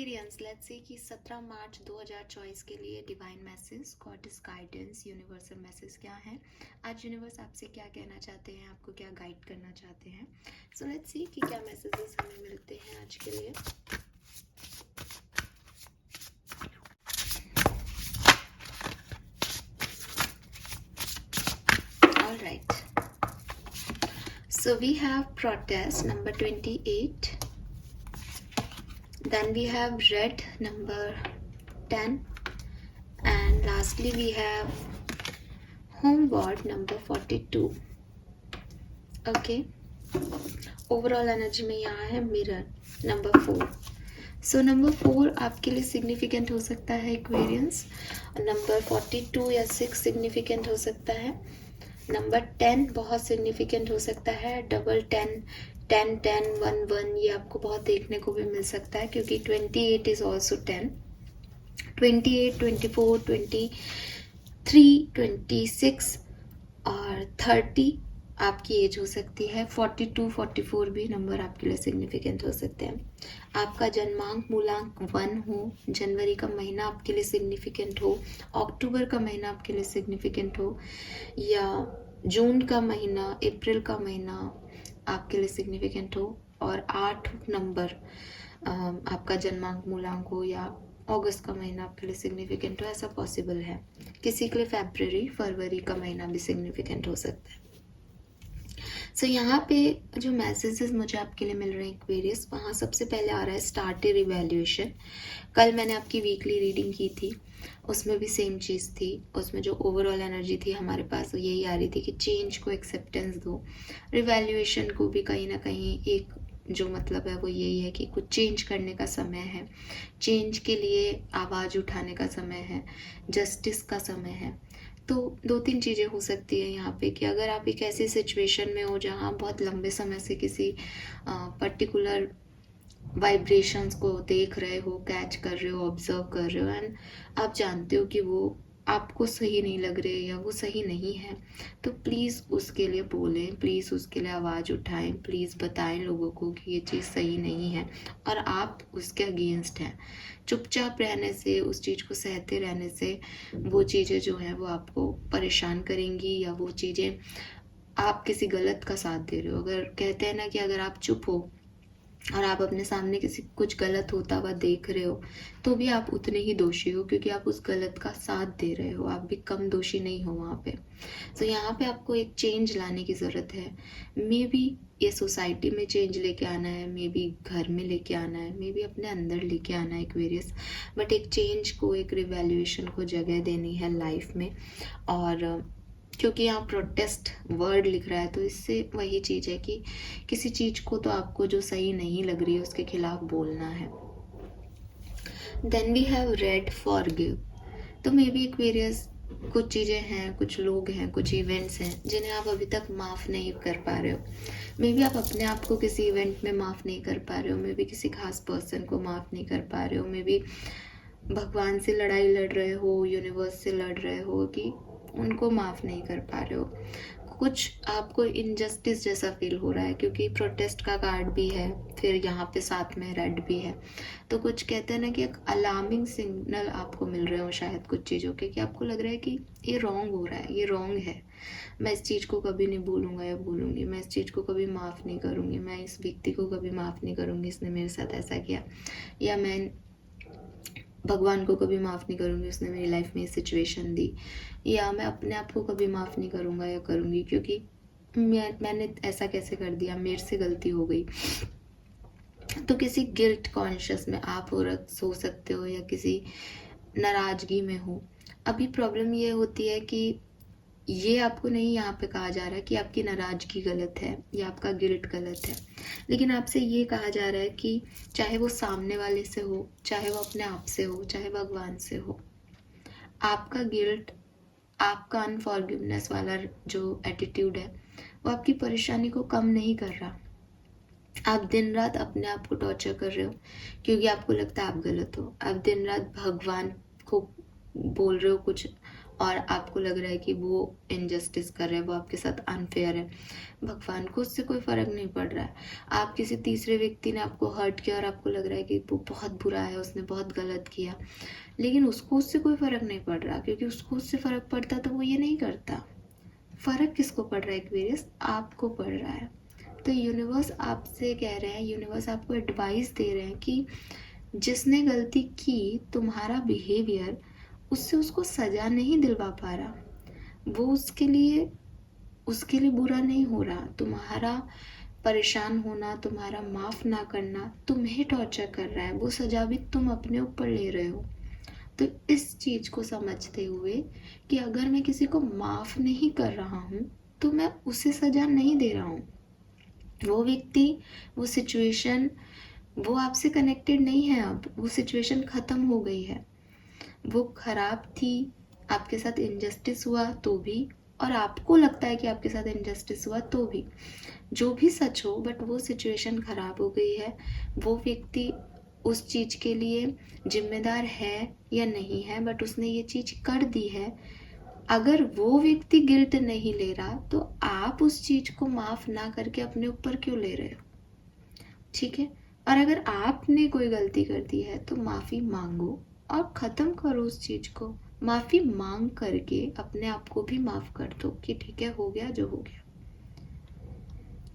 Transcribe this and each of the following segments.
Experience let's see कि 17 मार्च 2024 के लिए divine message, goddess guidance, universal message क्या है। आज यूनिवर्स आपसे क्या कहना चाहते हैं, आपको क्या गाइड करना चाहते हैं। सो लेट्स सी कि क्या मैसेजेस हमें मिलते हैं आज के लिए। Alright, so we have protest number 28, then we have red number 10, and lastly we have homeward number 42. okay, overall energy में यहाँ है मिरर नंबर 4. सो नंबर 4 आपके लिए सिग्निफिकेंट हो सकता है एक्वेरियंस, नंबर 42 या 6 सिग्निफिकेंट हो सकता है, नंबर 10 बहुत सिग्निफिकेंट हो सकता है, डबल 10 10 10 1 1 ये आपको बहुत देखने को भी मिल सकता है क्योंकि 28 इज ऑल्सो 10, 28 24 23 26 और 30 आपकी एज हो सकती है, 42 44 भी नंबर आपके लिए सिग्निफिकेंट हो सकते हैं. आपका जन्मांक मूलांक 1 हो, जनवरी का महीना आपके लिए सिग्निफिकेंट हो, अक्टूबर का महीना आपके लिए सिग्निफिकेंट हो, या जून का महीना, अप्रैल का महीना आपके लिए सिग्निफिकेंट हो, और 8 नंबर आपका जन्मांक मूलांक हो, या अगस्त का महीना आपके लिए सिग्निफिकेंट हो, ऐसा पॉसिबल है. किसी के लिए फरवरी का महीना भी सिग्निफिकेंट हो सकता है. सो यहाँ पे जो मैसेजेस मुझे आपके लिए मिल रहे हैं एक्वेरियस, वहाँ सबसे पहले आ रहा है स्टार्ट ए रिवैल्यूएशन. कल मैंने आपकी वीकली रीडिंग की थी, उसमें भी सेम चीज़ थी. उसमें जो ओवरऑल एनर्जी थी हमारे पास वो यही आ रही थी कि चेंज को एक्सेप्टेंस दो. रिवैल्यूएशन को भी कहीं ना कहीं एक जो मतलब है वो यही है कि कुछ चेंज करने का समय है, चेंज के लिए आवाज़ उठाने का समय है, जस्टिस का समय है. तो 2-3 चीज़ें हो सकती है यहाँ पे कि अगर आप एक ऐसी सिचुएशन में हो जहाँ बहुत लंबे समय से किसी पर्टिकुलर वाइब्रेशंस को देख रहे हो, कैच कर रहे हो, ऑब्जर्व कर रहे हो, एंड आप जानते हो कि वो आपको सही नहीं लग रहे या वो सही नहीं है, तो प्लीज़ उसके लिए बोलें, प्लीज़ उसके लिए आवाज़ उठाएं, प्लीज़ बताएं लोगों को कि ये चीज़ सही नहीं है और आप उसके अगेंस्ट हैं. चुपचाप रहने से, उस चीज़ को सहते रहने से वो चीज़ें जो हैं वो आपको परेशान करेंगी, या वो चीज़ें आप किसी गलत का साथ दे रहे हो. अगर कहते हैं ना कि अगर आप चुप हो और आप अपने सामने किसी कुछ गलत होता हुआ देख रहे हो तो भी आप उतने ही दोषी हो, क्योंकि आप उस गलत का साथ दे रहे हो, आप भी कम दोषी नहीं हो वहाँ पे. तो यहाँ पे आपको एक चेंज लाने की ज़रूरत है. मे बी ये सोसाइटी में चेंज लेके आना है, मे बी घर में लेके आना है, मे बी अपने अंदर लेके आना है एक्वेरियस, बट एक चेंज को, एक रिवैल्यूएशन को जगह देनी है लाइफ में. और क्योंकि यहाँ प्रोटेस्ट वर्ड लिख रहा है तो इससे वही चीज़ है कि किसी चीज़ को तो आपको जो सही नहीं लग रही है उसके खिलाफ बोलना है. Then we have red forgive. तो मे बी एक्वेरियस कुछ चीज़ें हैं, कुछ लोग हैं, कुछ इवेंट्स हैं जिन्हें आप अभी तक माफ़ नहीं कर पा रहे हो. मे बी आप अपने आप को किसी इवेंट में माफ़ नहीं कर पा रहे हो, मे बी किसी खास पर्सन को माफ़ नहीं कर पा रहे हो, मे बी भगवान से लड़ाई लड़ रहे हो, यूनिवर्स से लड़ रहे हो कि उनको माफ़ नहीं कर पा रहे हो. कुछ आपको इनजस्टिस जैसा फील हो रहा है क्योंकि प्रोटेस्ट का कार्ड भी है, फिर यहाँ पे साथ में रेड भी है. तो कुछ कहते हैं ना कि एक अलार्मिंग सिग्नल आपको मिल रहे हो शायद कुछ चीज़ों के, कि आपको लग रहा है कि ये रॉन्ग हो रहा है, ये रॉन्ग है, मैं इस चीज़ को कभी नहीं भूलूंगा या भूलूंगी, मैं इस चीज़ को कभी माफ़ नहीं करूँगी, मैं इस व्यक्ति को कभी माफ़ नहीं करूँगी, इसने मेरे साथ ऐसा किया, या मैं भगवान को कभी माफ़ नहीं करूँगी, उसने मेरी लाइफ में ये सिचुएशन दी, या मैं अपने आप को कभी माफ़ नहीं करूँगा या करूँगी क्योंकि मैंने ऐसा कैसे कर दिया, मेरे से गलती हो गई. तो किसी गिल्ट कॉन्शियस में आप हो सकते हो या किसी नाराज़गी में हो. अभी प्रॉब्लम ये होती है कि ये आपको नहीं यहाँ पे कहा जा रहा है कि आपकी नाराज़गी गलत है या आपका गिल्ट गलत है, लेकिन आपसे ये कहा जा रहा है कि चाहे वो सामने वाले से हो, चाहे वो अपने आप से हो, चाहे भगवान से हो, आपका गिल्ट, आपका अनफॉरगिवनेस वाला जो एटीट्यूड है वो आपकी परेशानी को कम नहीं कर रहा. आप दिन रात अपने आप को टॉर्चर कर रहे हो क्योंकि आपको लगता है आप गलत हो. आप दिन रात भगवान को बोल रहे हो कुछ और आपको लग रहा है कि वो इनजस्टिस कर रहे हैं, वो आपके साथ अनफेयर है, भगवान को उससे कोई फ़र्क नहीं पड़ रहा है। आप किसी तीसरे व्यक्ति ने आपको हर्ट किया और आपको लग रहा है कि वो बहुत बुरा है, उसने बहुत गलत किया, लेकिन उसको उससे कोई फ़र्क नहीं पड़ रहा, क्योंकि उसको उससे फ़र्क पड़ता तो वो ये नहीं करता। फ़र्क किसको पड़ रहा है एक्वेरियस? आपको पड़ रहा है। तो यूनिवर्स आपसे कह रहे हैं, यूनिवर्स आपको एडवाइस दे रहे हैं कि जिसने गलती की, तुम्हारा बिहेवियर उससे उसको सज़ा नहीं दिलवा पा रहा, वो उसके लिए बुरा नहीं हो रहा। तुम्हारा परेशान होना, तुम्हारा माफ़ ना करना तुम्हें टॉर्चर कर रहा है, वो सज़ा भी तुम अपने ऊपर ले रहे हो। तो इस चीज़ को समझते हुए कि अगर मैं किसी को माफ़ नहीं कर रहा हूँ तो मैं उसे सज़ा नहीं दे रहा हूँ। वो व्यक्ति, वो सिचुएशन, वो आपसे कनेक्टेड नहीं है, अब वो सिचुएशन ख़त्म हो गई है। वो ख़राब थी, आपके साथ इनजस्टिस हुआ तो भी, और आपको लगता है कि आपके साथ इनजस्टिस हुआ तो भी, जो भी सच हो, बट वो सिचुएशन ख़राब हो गई है। वो व्यक्ति उस चीज़ के लिए जिम्मेदार है या नहीं है, बट उसने ये चीज़ कर दी है। अगर वो व्यक्ति गिल्ट नहीं ले रहा तो आप उस चीज़ को माफ़ ना करके अपने ऊपर क्यों ले रहे हो? ठीक है। और अगर आपने कोई गलती कर दी है तो माफ़ी मांगो और ख़त्म करो उस चीज़ को। माफ़ी मांग करके अपने आप को भी माफ़ कर दो कि ठीक है, हो गया जो हो गया।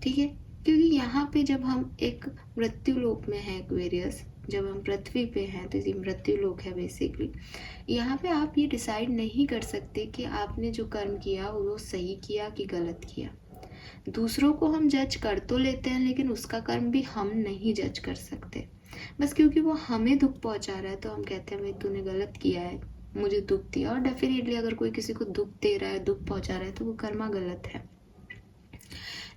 ठीक है, क्योंकि यहाँ पे जब हम एक मृत्यु लोक में हैं एक्वेरियस, जब हम पृथ्वी पे हैं तो ये मृत्यु लोक है बेसिकली। यहाँ पे आप ये डिसाइड नहीं कर सकते कि आपने जो कर्म किया वो सही किया कि गलत किया। दूसरों को हम जज कर तो लेते हैं, लेकिन उसका कर्म भी हम नहीं जज कर सकते। बस क्योंकि वो हमें दुख पहुंचा रहा है तो हम कहते हैं भाई तूने गलत किया है, मुझे दुख दिया। और डेफिनेटली अगर कोई किसी को दुख दे रहा है, दुख पहुंचा रहा है, तो वो कर्मा गलत है।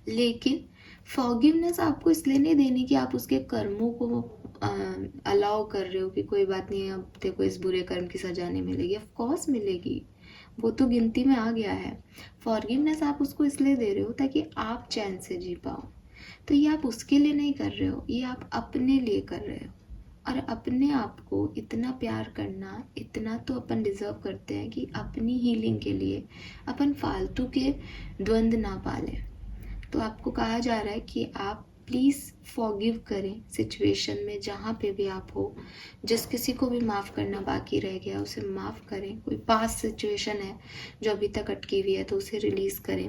लेकिन फॉरगिवनेस आपको इसलिए नहीं देनी कि आप उसके कर्मों को अलाउ कर रहे हो कि कोई बात नहीं, अब देखो इस बुरे कर्म की सजा नहीं मिलेगी। ऑफ कोर्स मिलेगी, वो तो गिनती में आ गया है। फॉरगिवनेस आप उसको इसलिए दे रहे हो ताकि आप चैन से जी पाओ। तो ये आप उसके लिए नहीं कर रहे हो, ये आप अपने लिए कर रहे हो। और अपने आप को इतना प्यार करना, इतना तो अपन डिज़र्व करते हैं कि अपनी हीलिंग के लिए अपन फालतू के द्वंद्व ना पालें। तो आपको कहा जा रहा है कि आप प्लीज़ फॉरगिव करें सिचुएशन में, जहाँ पे भी आप हो। जिस किसी को भी माफ़ करना बाकी रह गया उसे माफ़ करें। कोई पास्ट सिचुएशन है जो अभी तक अटकी हुई है तो उसे रिलीज़ करें।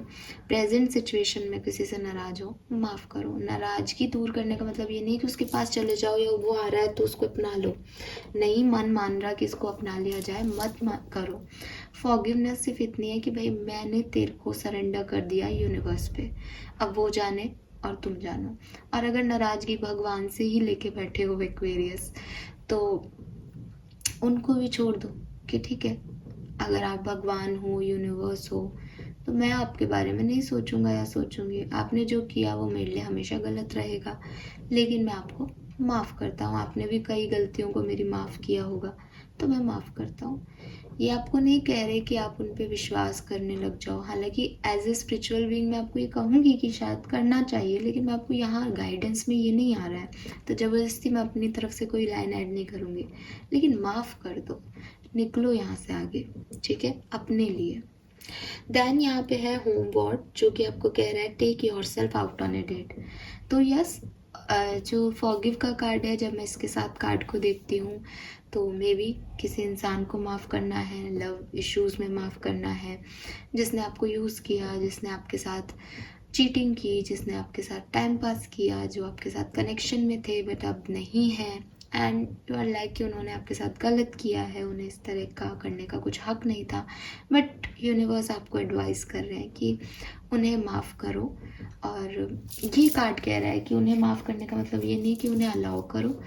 प्रेजेंट सिचुएशन में किसी से नाराज़ हो, माफ़ करो। नाराज़गी दूर करने का मतलब ये नहीं कि उसके पास चले जाओ या वो आ रहा है तो उसको अपना लो। नहीं मन मान रहा कि इसको अपना लिया जाए, मत करो। फॉरगिवनेस सिर्फ इतनी है कि भाई मैंने तेरे को सरेंडर कर दिया यूनिवर्स पे, अब वो जाने और तुम जानो। और अगर नाराज़गी भगवान से ही लेके बैठे हो एक्वेरियस, तो उनको भी छोड़ दो कि ठीक है, अगर आप भगवान हो, यूनिवर्स हो, तो मैं आपके बारे में नहीं सोचूंगा या सोचूंगी। आपने जो किया वो मेरे लिए हमेशा गलत रहेगा, लेकिन मैं आपको माफ़ करता हूँ। आपने भी कई गलतियों को मेरी माफ़ किया होगा तो मैं माफ़ करता हूँ। ये आपको नहीं कह रहे कि आप उन पे विश्वास करने लग जाओ। हालांकि एज ए स्पिरिचुअल बीइंग मैं आपको ये कहूँगी कि शायद करना चाहिए, लेकिन मैं आपको यहाँ गाइडेंस में ये नहीं आ रहा है, तो ज़बरदस्ती मैं अपनी तरफ से कोई लाइन ऐड नहीं करूँगी। लेकिन माफ़ कर दो, निकलो यहाँ से आगे, ठीक है, अपने लिए। देन यहाँ पे है होम वॉर्ड, जो कि आपको कह रहा है take yourself out on a date. तो यस, जो फॉरगिव का कार्ड है, जब मैं इसके साथ कार्ड को देखती हूँ तो मे बी किसी इंसान को माफ़ करना है, लव इश्यूज़ में माफ़ करना है, जिसने आपको यूज़ किया, जिसने आपके साथ चीटिंग की, जिसने आपके साथ टाइम पास किया, जो आपके साथ कनेक्शन में थे बट अब नहीं है, एंड यू आर लाइक कि उन्होंने आपके साथ गलत किया है, उन्हें इस तरह का करने का कुछ हक नहीं था, बट यूनिवर्स आपको एडवाइस कर रहे हैं कि उन्हें माफ़ करो। और ये कार्ड कह रहा है कि उन्हें माफ़ करने का मतलब ये नहीं कि उन्हें अलाउ करो,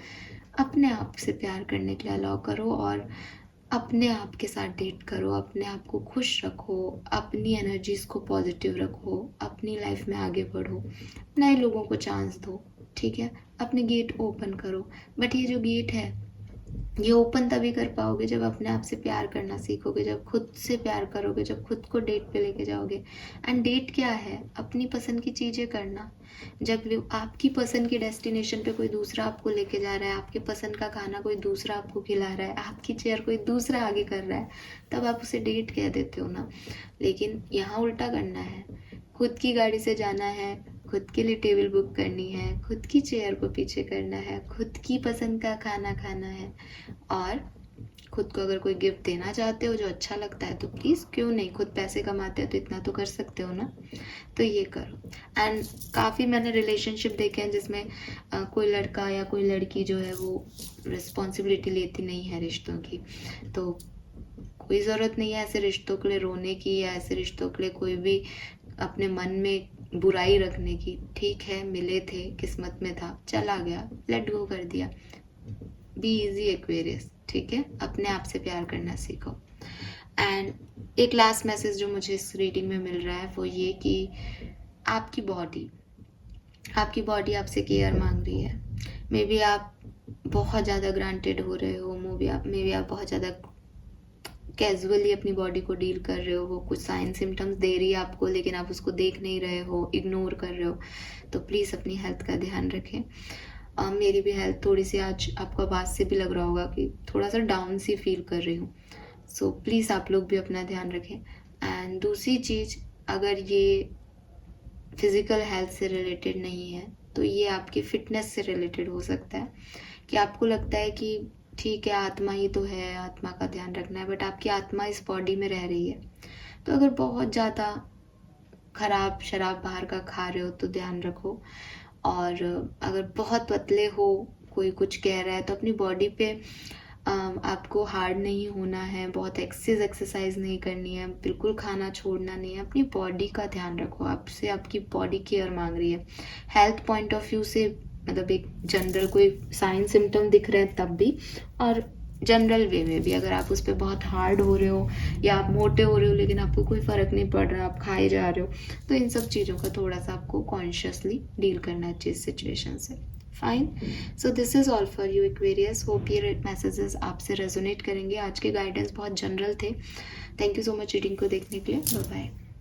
अपने आप से प्यार करने के लिए अलाउ करो और अपने आप के साथ डेट करो, अपने आप को खुश रखो, अपनी एनर्जीज़ को पॉजिटिव रखो, अपनी लाइफ में आगे बढ़ो, नए लोगों को चांस दो, ठीक है, अपने गेट ओपन करो। बट ये जो गेट है ये ओपन तभी कर पाओगे जब अपने आप से प्यार करना सीखोगे, जब खुद से प्यार करोगे, जब खुद को डेट पे लेके जाओगे। एंड डेट क्या है? अपनी पसंद की चीज़ें करना। जब आपकी पसंद की डेस्टिनेशन पे कोई दूसरा आपको लेके जा रहा है, आपके पसंद का खाना कोई दूसरा आपको खिला रहा है, आपकी चेयर कोई दूसरा आगे कर रहा है, तब आप उसे डेट कह देते हो ना। लेकिन यहाँ उल्टा करना है, खुद की गाड़ी से जाना है, खुद के लिए टेबल बुक करनी है, खुद की चेयर को पीछे करना है, खुद की पसंद का खाना खाना है। और खुद को अगर कोई गिफ्ट देना चाहते हो जो अच्छा लगता है तो प्लीज़, क्यों नहीं, खुद पैसे कमाते हो तो इतना तो कर सकते हो ना, तो ये करो। एंड काफ़ी मैंने रिलेशनशिप देखे हैं जिसमें कोई लड़का या कोई लड़की जो है वो रिस्पॉन्सिबिलिटी लेती नहीं है रिश्तों की। तो कोई ज़रूरत नहीं है ऐसे रिश्तों के लिए रोने की, या ऐसे रिश्तों के लिए कोई भी अपने मन में बुराई रखने की। ठीक है, मिले थे, किस्मत में था, चला गया, लेट गो कर दिया। बी इजी एक्वेरियस, ठीक है, अपने आप से प्यार करना सीखो। एंड एक लास्ट मैसेज जो मुझे इस रीडिंग में मिल रहा है वो ये कि आपकी बॉडी आपसे केयर मांग रही है। मे बी आप बहुत ज़्यादा ग्रांटेड हो रहे हो, मे बी आप बहुत ज़्यादा कैजुअली अपनी बॉडी को डील कर रहे हो, वो कुछ साइन सिम्टम्स दे रही है आपको लेकिन आप उसको देख नहीं रहे हो, इग्नोर कर रहे हो। तो प्लीज़ अपनी हेल्थ का ध्यान रखें। मेरी भी हेल्थ थोड़ी सी आज आपको आवाज़ से भी लग रहा होगा कि थोड़ा सा डाउन सी फील कर रही हूँ। सो प्लीज़ आप लोग भी अपना ध्यान रखें। एंड दूसरी चीज़, अगर ये फिज़िकल हेल्थ से रिलेटेड नहीं है तो ये आपकी फ़िटनेस से रिलेटेड हो सकता है, कि आपको लगता है कि ठीक है आत्मा ही तो है, आत्मा का ध्यान रखना है, बट आपकी आत्मा इस बॉडी में रह रही है। तो अगर बहुत ज़्यादा ख़राब शराब बाहर का खा रहे हो तो ध्यान रखो। और अगर बहुत पतले हो, कोई कुछ कह रहा है, तो अपनी बॉडी पे आपको हार्ड नहीं होना है, बहुत एक्सरसाइज नहीं करनी है, बिल्कुल खाना छोड़ना नहीं है। अपनी बॉडी का ध्यान रखो, आपसे आपकी बॉडी केयर मांग रही है। हेल्थ पॉइंट ऑफ व्यू से मतलब एक जनरल कोई साइन सिम्टम दिख रहे हैं तब भी, और जनरल वे में भी अगर आप उस पर बहुत हार्ड हो रहे हो या आप मोटे हो रहे हो लेकिन आपको कोई फ़र्क नहीं पड़ रहा, आप खाए जा रहे हो, तो इन सब चीज़ों का थोड़ा सा आपको कॉन्शियसली डील करना चाहिए इस सिचुएशन से। Fine, so this is all for you Aquarius. Hope ये मैसेजेस आपसे रेजोनेट करेंगे। आज के गाइडेंस बहुत जनरल थे। Thank you so much reading को देखने के लिए। Bye bye.